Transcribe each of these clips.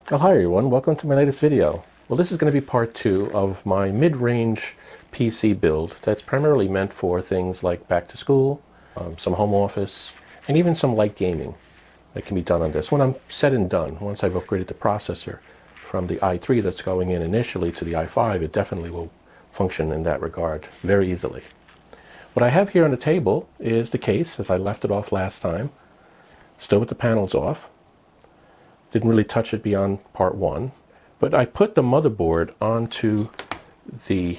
Oh, hi everyone, welcome to my latest video. Well, this is going to be part 2 of my mid-range PC build that's primarily meant for things like back to school, some home office, and even some light gaming that can be done on this. When I'm said and done, once I've upgraded the processor from the i3 that's going in initially to the i5, it definitely will function in that regard very easily. What I have here on the table is the case as I left it off last time, still with the panels off. Didn't really touch it beyond part 1, but I put the motherboard onto the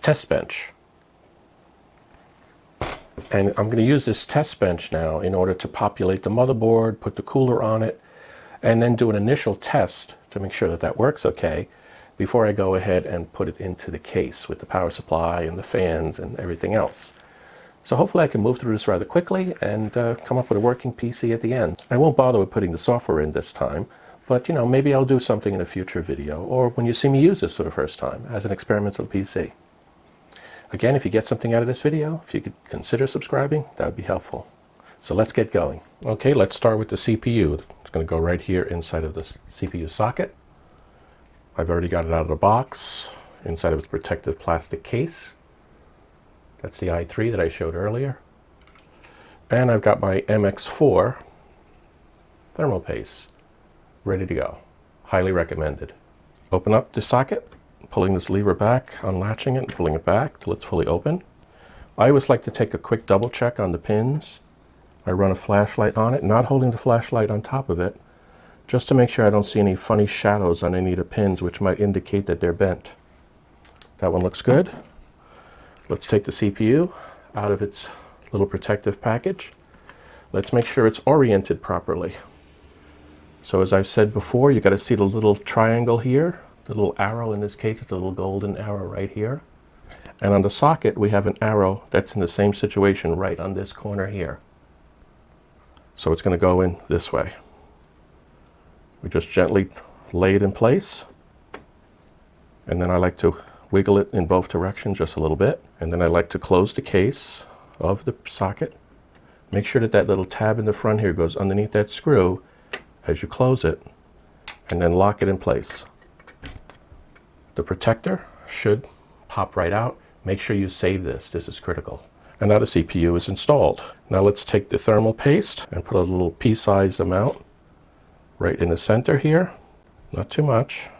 test bench. And I'm going to use this test bench now in order to populate the motherboard, put the cooler on it, and then do an initial test to make sure that that works okay before I go ahead and put it into the case with the power supply and the fans and everything else. So hopefully I can move through this rather quickly and come up with a working PC at the end. I won't bother with putting the software in this time, but maybe I'll do something in a future video or when you see me use this for the first time as an experimental PC. Again, if you get something out of this video, if you could consider subscribing, that would be helpful. So let's get going. Okay, let's start with the CPU. It's going to go right here inside of the CPU socket. I've already got it out of the box, inside of its protective plastic case. That's the i3 that I showed earlier. And I've got my MX4 thermal paste ready to go. Highly recommended. Open up the socket, pulling this lever back, unlatching it, and pulling it back till it's fully open. I always like to take a quick double check on the pins. I run a flashlight on it, not holding the flashlight on top of it, just to make sure I don't see any funny shadows on any of the pins which might indicate that they're bent. That one looks good. Let's take the CPU out of its little protective package. Let's make sure it's oriented properly. So as I've said before, you got to see the little triangle here, the little arrow. In this case, it's a little golden arrow right here. And on the socket, we have an arrow that's in the same situation right on this corner here. So it's going to go in this way. We just gently lay it in place. And then I like to wiggle it in both directions just a little bit. And then I like to close the case of the socket. Make sure that that little tab in the front here goes underneath that screw as you close it, and then lock it in place. The protector should pop right out. Make sure you save this. This is critical. And now the CPU is installed. Now let's take the thermal paste and put a little pea-sized amount right in the center here. Not too much.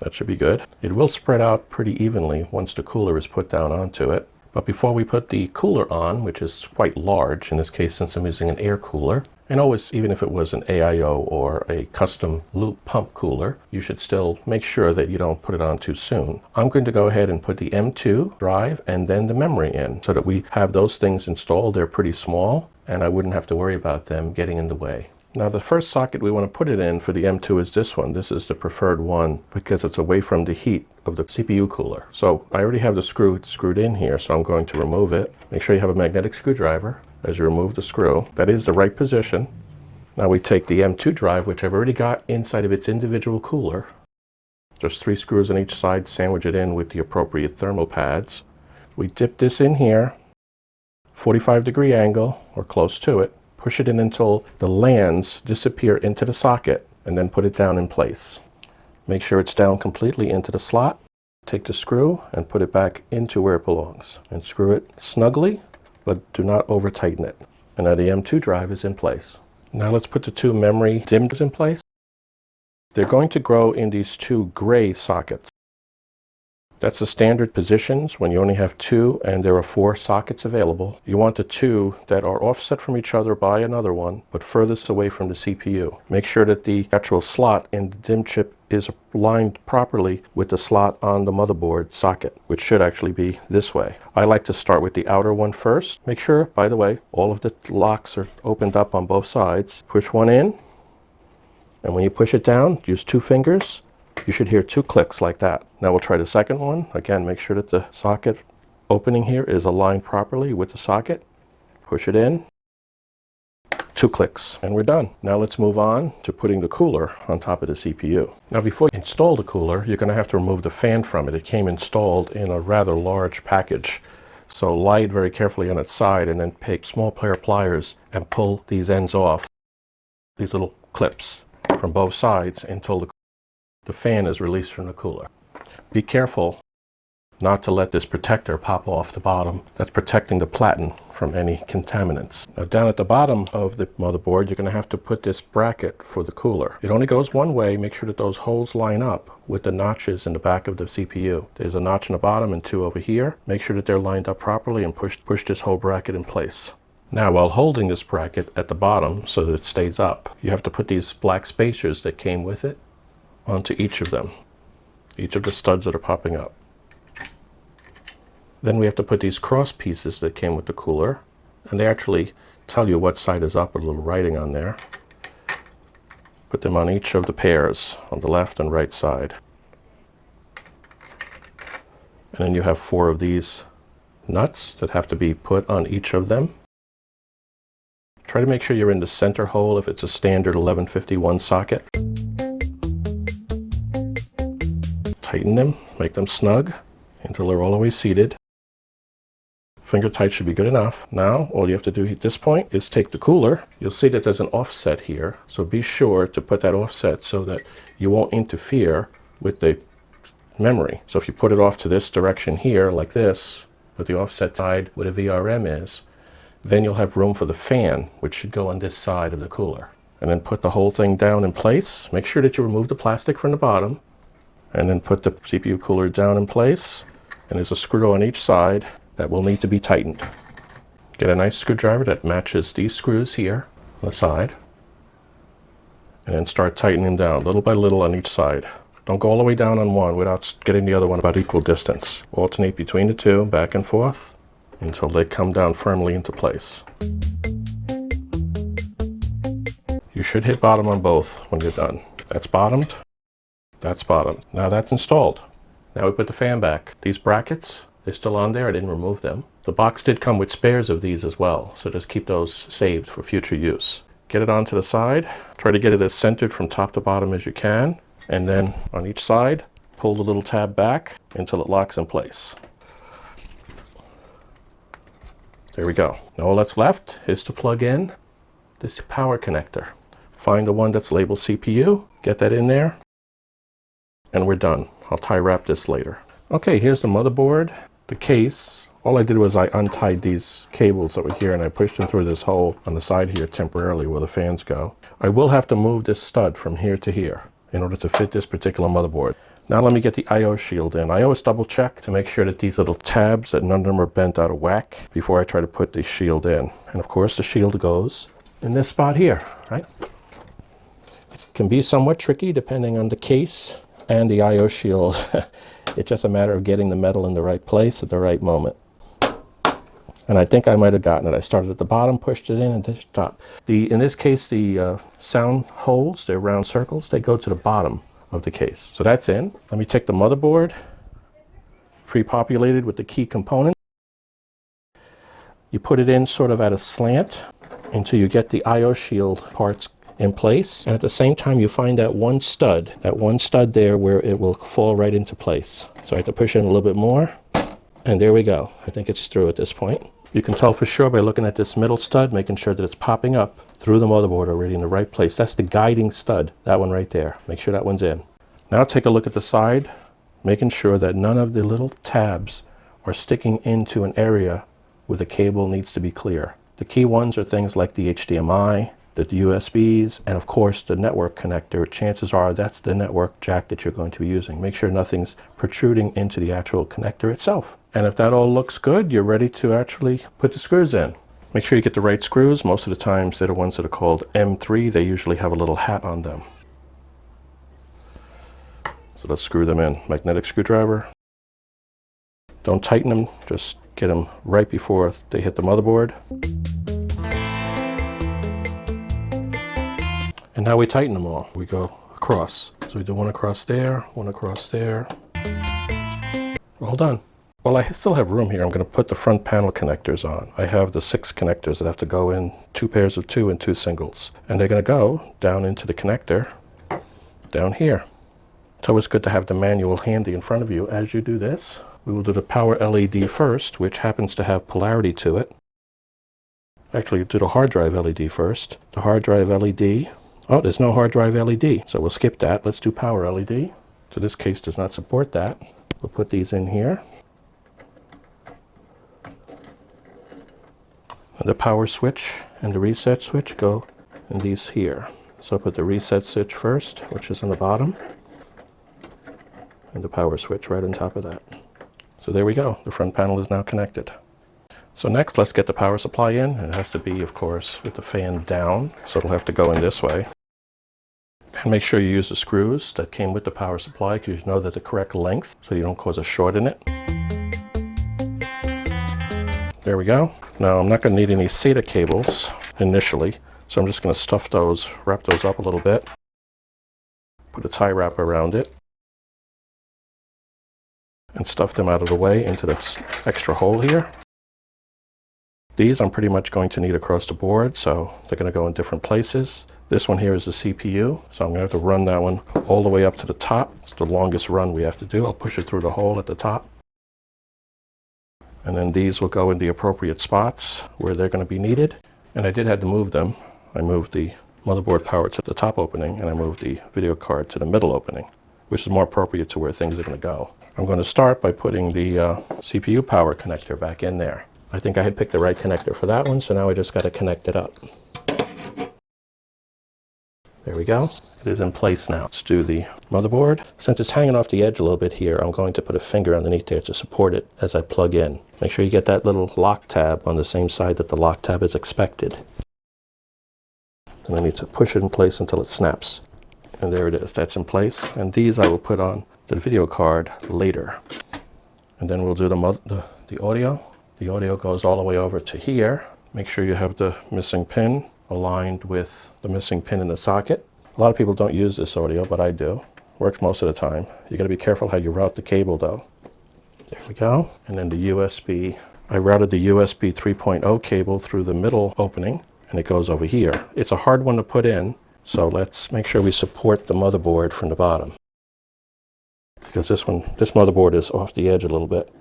That should be good. It will spread out pretty evenly once the cooler is put down onto it. But before we put the cooler on, which is quite large, in this case since I'm using an air cooler, and always, even if it was an AIO or a custom loop pump cooler, you should still make sure that you don't put it on too soon. I'm going to go ahead and put the M2 drive and then the memory in so that we have those things installed. They're pretty small and I wouldn't have to worry about them getting in the way. Now the first socket we want to put it in for the M2 is this one. This is the preferred one because it's away from the heat of the CPU cooler. So I already have the screw screwed in here, so I'm going to remove it. Make sure you have a magnetic screwdriver as you remove the screw. That is the right position. Now we take the M2 drive, which I've already got inside of its individual cooler. Just 3 screws on each side, sandwich it in with the appropriate thermal pads. We dip this in here, 45-degree angle or close to it. Push it in until the lands disappear into the socket and then put it down in place. Make sure it's down completely into the slot. Take the screw and put it back into where it belongs and screw it snugly, but do not over tighten it. And now the M2 drive is in place. Now let's put the 2 memory DIMMs in place. They're going to grow in these 2 gray sockets. That's the standard positions when you only have 2 and there are 4 sockets available. You want the 2 that are offset from each other by another one, but furthest away from the CPU. Make sure that the actual slot in the DIMM chip is aligned properly with the slot on the motherboard socket, which should actually be this way. I like to start with the outer one first. Make sure, by the way, all of the locks are opened up on both sides. Push one in, and when you push it down, use 2 fingers. You should hear 2 clicks like that. Now we'll try the second one. Again, make sure that the socket opening here is aligned properly with the socket. Push it in. 2 clicks, and we're done. Now let's move on to putting the cooler on top of the CPU. Now before you install the cooler, you're going to have to remove the fan from it. It came installed in a rather large package. So lie it very carefully on its side and then take small pair of pliers and pull these ends off. these little clips from both sides until the fan is released from the cooler. Be careful not to let this protector pop off the bottom. That's protecting the platen from any contaminants. Now down at the bottom of the motherboard, you're going to have to put this bracket for the cooler. It only goes one way. Make sure that those holes line up with the notches in the back of the CPU. There's a notch in the bottom and two over here. Make sure that they're lined up properly and push this whole bracket in place. Now, while holding this bracket at the bottom so that it stays up, you have to put these black spacers that came with it onto each of them, each of the studs that are popping up. Then we have to put these cross pieces that came with the cooler, and they actually tell you what side is up with a little writing on there. Put them on each of the pairs on the left and right side. And then you have 4 of these nuts that have to be put on each of them. Try to make sure you're in the center hole if it's a standard 1151 socket. Tighten them, make them snug until they're all the way seated. Finger tight should be good enough. Now, all you have to do at this point is take the cooler. You'll see that there's an offset here, so be sure to put that offset so that you won't interfere with the memory. So if you put it off to this direction here, like this, with the offset side where the VRM is, then you'll have room for the fan, which should go on this side of the cooler. And then put the whole thing down in place. Make sure that you remove the plastic from the bottom, and then put the CPU cooler down in place. And there's a screw on each side that will need to be tightened. Get a nice screwdriver that matches these screws here on the side, and then start tightening down little by little on each side. Don't go all the way down on one without getting the other one about equal distance. Alternate between the two, back and forth, until they come down firmly into place. You should hit bottom on both when you're done. That's bottomed. That's bottomed. Now that's installed. Now we put the fan back. These brackets, they're still on there. I didn't remove them. The box did come with spares of these as well, so just keep those saved for future use. Get it onto the side. Try to get it as centered from top to bottom as you can. And then on each side, pull the little tab back until it locks in place. There we go. Now all that's left is to plug in this power connector. Find the one that's labeled CPU, get that in there, and we're done. I'll tie wrap this later. Okay, here's the motherboard, the case. All I did was I untied these cables that were here and I pushed them through this hole on the side here temporarily where the fans go. I will have to move this stud from here to here in order to fit this particular motherboard. Now let me get the I/O shield in. I always double check to make sure that these little tabs, that none of them are bent out of whack before I try to put the shield in. And of course the shield goes in this spot here, right? It can be somewhat tricky depending on the case and the I/O shield. It's just a matter of getting the metal in the right place at the right moment. And I think I might have gotten it. I started at the bottom, pushed it in, and then top. In this case, the sound holes, they're round circles, they go to the bottom of the case. So that's in. Let me take the motherboard, pre-populated with the key component. You put it in sort of at a slant until you get the I/O shield parts in place, and at the same time you find that one stud there where it will fall right into place. So I have to push in a little bit more, and there we go. I think it's through at this point. You can tell for sure by looking at this middle stud, making sure that it's popping up through the motherboard already in the right place. That's the guiding stud, that one right there. Make sure that one's in. Now take a look at the side, making sure that none of the little tabs are sticking into an area where the cable needs to be clear. The key ones are things like the HDMI, the USBs, and of course the network connector. Chances are that's the network jack that you're going to be using. Make sure nothing's protruding into the actual connector itself. And if that all looks good, you're ready to actually put the screws in. Make sure you get the right screws. Most of the times they're the ones that are called M3. They usually have a little hat on them. So let's screw them in. Magnetic screwdriver. Don't tighten them, just get them right before they hit the motherboard. And now we tighten them all. We go across. So we do one across there, one across there. All done. Well, I still have room here. I'm going to put the front panel connectors on. I have the 6 connectors that have to go in, 2 pairs of 2 and 2 singles. And they're going to go down into the connector down here. It's always good to have the manual handy in front of you as you do this. We will do the power LED first, which happens to have polarity to it. Actually, do the hard drive LED first. The hard drive LED Oh, there's no hard drive LED, so we'll skip that. Let's do power LED. So this case does not support that. We'll put these in here. And the power switch and the reset switch go in these here. So I'll put the reset switch first, which is on the bottom, and the power switch right on top of that. So there we go. The front panel is now connected. So next, let's get the power supply in. It has to be, of course, with the fan down, so it'll have to go in this way. And make sure you use the screws that came with the power supply, because you know they're the correct length, so you don't cause a short in it. There we go. Now I'm not going to need any SATA cables initially, so I'm just going to stuff those, wrap those up a little bit, put a tie wrap around it, and stuff them out of the way into this extra hole here. These I'm pretty much going to need across the board, so they're going to go in different places. This one here is the CPU, so I'm going to have to run that one all the way up to the top. It's the longest run we have to do. I'll push it through the hole at the top. And then these will go in the appropriate spots where they're going to be needed. And I did have to move them. I moved the motherboard power to the top opening, and I moved the video card to the middle opening, which is more appropriate to where things are going to go. I'm going to start by putting the CPU power connector back in there. I think I had picked the right connector for that one, so now I just got to connect it up. There we go. It is in place now. Let's do the motherboard. Since it's hanging off the edge a little bit here, I'm going to put a finger underneath there to support it as I plug in. Make sure you get that little lock tab on the same side that the lock tab is expected. And I need to push it in place until it snaps. And there it is. That's in place. And these I will put on the video card later. And then we'll do the audio. The audio goes all the way over to here. Make sure you have the missing pin aligned with the missing pin in the socket. A lot of people don't use this audio, but I do. Works most of the time. You got to be careful how you route the cable though. There we go. And then the USB. I routed the USB 3.0 cable through the middle opening, and it goes over here. It's a hard one to put in, so let's make sure we support the motherboard from the bottom, because this motherboard is off the edge a little bit.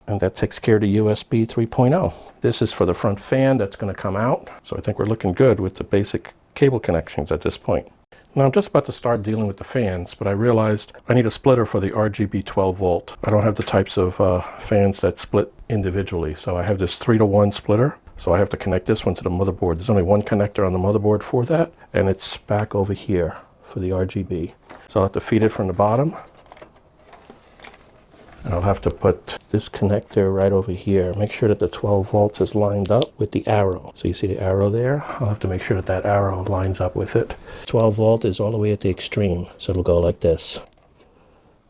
And that takes care of the USB 3.0. This is for the front fan that's going to come out. So I think we're looking good with the basic cable connections at this point. Now I'm just about to start dealing with the fans, but I realized I need a splitter for the RGB 12 volt. I don't have the types of fans that split individually. So I have this 3-to-1 splitter. So I have to connect this one to the motherboard. There's only one connector on the motherboard for that, and it's back over here for the RGB. So I'll have to feed it from the bottom. And I'll have to put this connector right over here. Make sure that the 12 volts is lined up with the arrow. So you see the arrow there? I'll have to make sure that that arrow lines up with it. 12 volt is all the way at the extreme, so it'll go like this.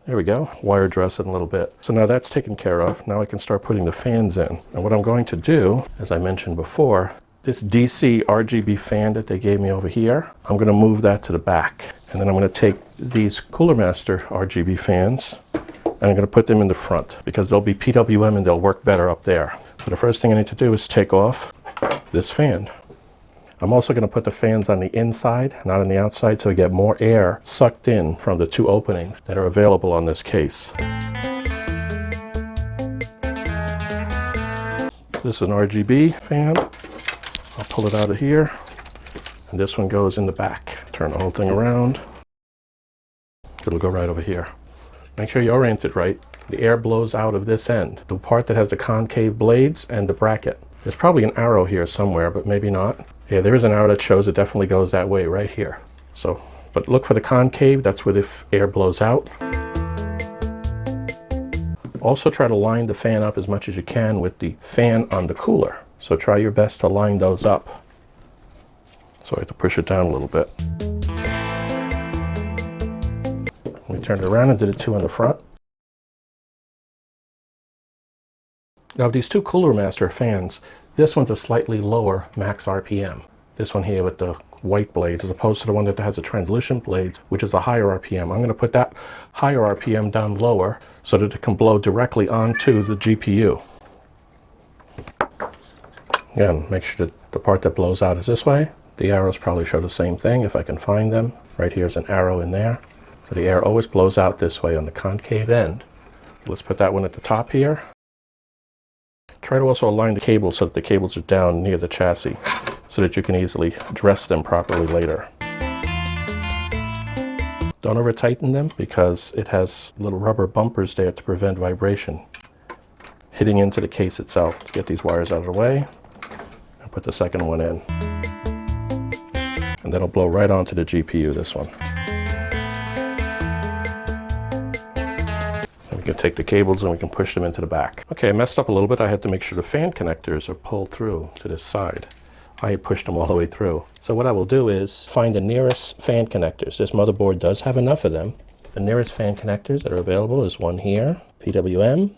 There we go. Wire dress it a little bit. So now that's taken care of. Now I can start putting the fans in. And what I'm going to do, as I mentioned before, this DC RGB fan that they gave me over here, I'm going to move that to the back. And then I'm going to take these Cooler Master RGB fans, and I'm going to put them in the front because they'll be PWM and they'll work better up there. So the first thing I need to do is take off this fan. I'm also going to put the fans on the inside, not on the outside, so we get more air sucked in from the two openings that are available on this case. This is an RGB fan. I'll pull it out of here, and this one goes in the back. Turn the whole thing around. It'll go right over here. Make sure you orient it right. The air blows out of this end, the part that has the concave blades and the bracket. There's probably an arrow here somewhere, but maybe not. Yeah, there is an arrow that shows it definitely goes that way right here. So, but look for the concave, that's where the air blows out. Also try to line the fan up as much as you can with the fan on the cooler. So try your best to line those up. So I have to push it down a little bit. We turned it around and did it two on the front. Now these two Cooler Master fans, this one's a slightly lower max RPM. This one here with the white blades, as opposed to the one that has the translucent blades, which is a higher RPM. I'm going to put that higher RPM down lower so that it can blow directly onto the GPU. Again, make sure that the part that blows out is this way. The arrows probably show the same thing if I can find them. Right here's an arrow in there. So the air always blows out this way on the concave end. Let's put that one at the top here. Try to also align the cables so that the cables are down near the chassis. so that you can easily dress them properly later. Don't over tighten them because it has little rubber bumpers there to prevent vibration hitting into the case itself. To get these wires out of the way and put the second one in. And that'll blow right onto the GPU, this one. And we can take the cables and we can push them into the back. Okay, I messed up a little bit. I had to make sure the fan connectors are pulled through to this side. I pushed them all the way through. So what I will do is find the nearest fan connectors. This motherboard does have enough of them. The nearest fan connectors that are available is one here, PWM.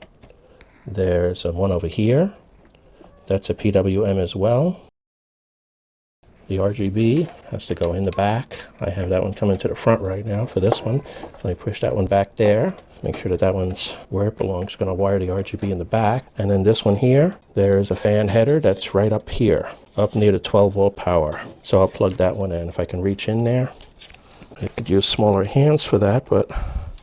There's one over here. That's a PWM as well. The RGB has to go in the back. I have that one coming to the front right now for this one. So I push that one back there. Make sure that that one's where it belongs. Going to wire the RGB in the back. And then this one here, there's a fan header that's right up here, up near the 12-volt power. So I'll plug that one in. If I can reach in there. I could use smaller hands for that, but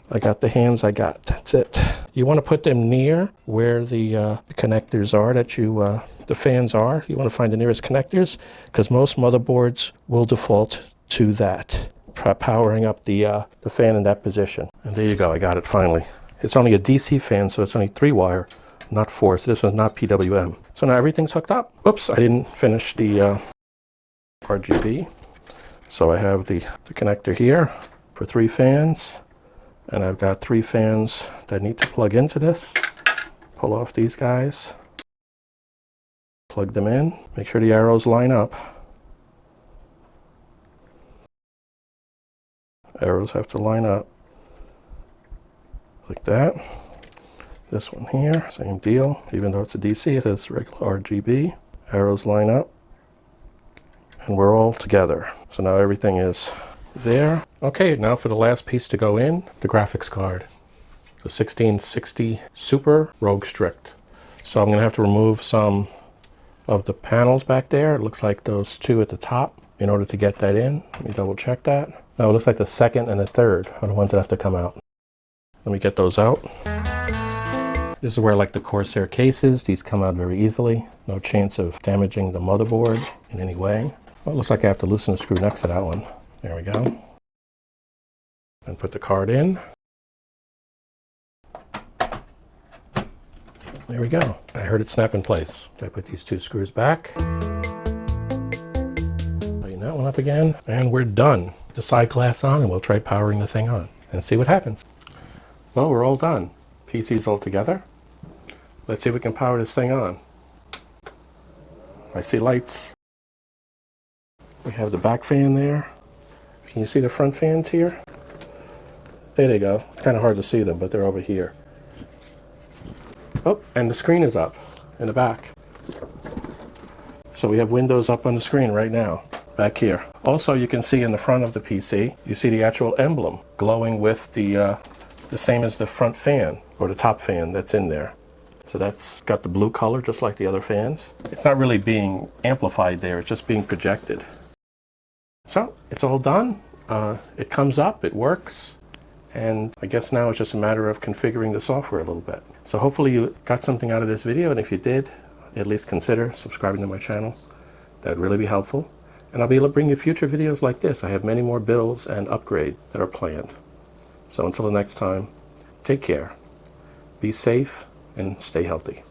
I got the hands I got. That's it. You want to put them near where the connectors are that you, the fans are. You want to find the nearest connectors because most motherboards will default to that, powering up the fan in that position. And there you go, I got it finally. It's only a DC fan, so it's only 3-wire, not 4. So this one's not PWM. So now everything's hooked up. Oops, I didn't finish the RGB. So I have the connector here for 3 fans. And I've got 3 fans that need to plug into this. Pull off these guys. Plug them in. Make sure the arrows line up. Arrows have to line up. Like that. This one here, same deal. Even though it's a DC, it has regular RGB. Arrows line up. And we're all together. So now everything is there. Okay, now for the last piece to go in, the graphics card. The 1660 Super Rogue Strict. So I'm going to have to remove some of the panels back there. It looks like those 2 at the top in order to get that in. Let me double check that. No, it looks like the 2nd and the 3rd are the ones that have to come out. Let me get those out. This is where I like the Corsair cases. These come out very easily. No chance of damaging the motherboard in any way. Well, it looks like I have to loosen the screw next to that one. There we go. And put the card in. There we go. I heard it snap in place. I put these 2 screws back. Tighten that one up again. And we're done. The side glass on and we'll try powering the thing on and see what happens. Well, we're all done. PC's all together. Let's see if we can power this thing on. I see lights. We have the back fan there. Can you see the front fans here? There they go. It's kind of hard to see them, but they're over here. Oh, and the screen is up in the back. So we have Windows up on the screen right now, back here. Also, you can see in the front of the PC, you see the actual emblem glowing with the same as the front fan, or the top fan that's in there. So that's got the blue color, just like the other fans. It's not really being amplified there, it's just being projected. So, it's all done. It comes up, it works. And I guess now it's just a matter of configuring the software a little bit. So hopefully you got something out of this video, and if you did, at least consider subscribing to my channel. That would really be helpful. And I'll be able to bring you future videos like this. I have many more builds and upgrades that are planned. So until the next time, take care, be safe, and stay healthy.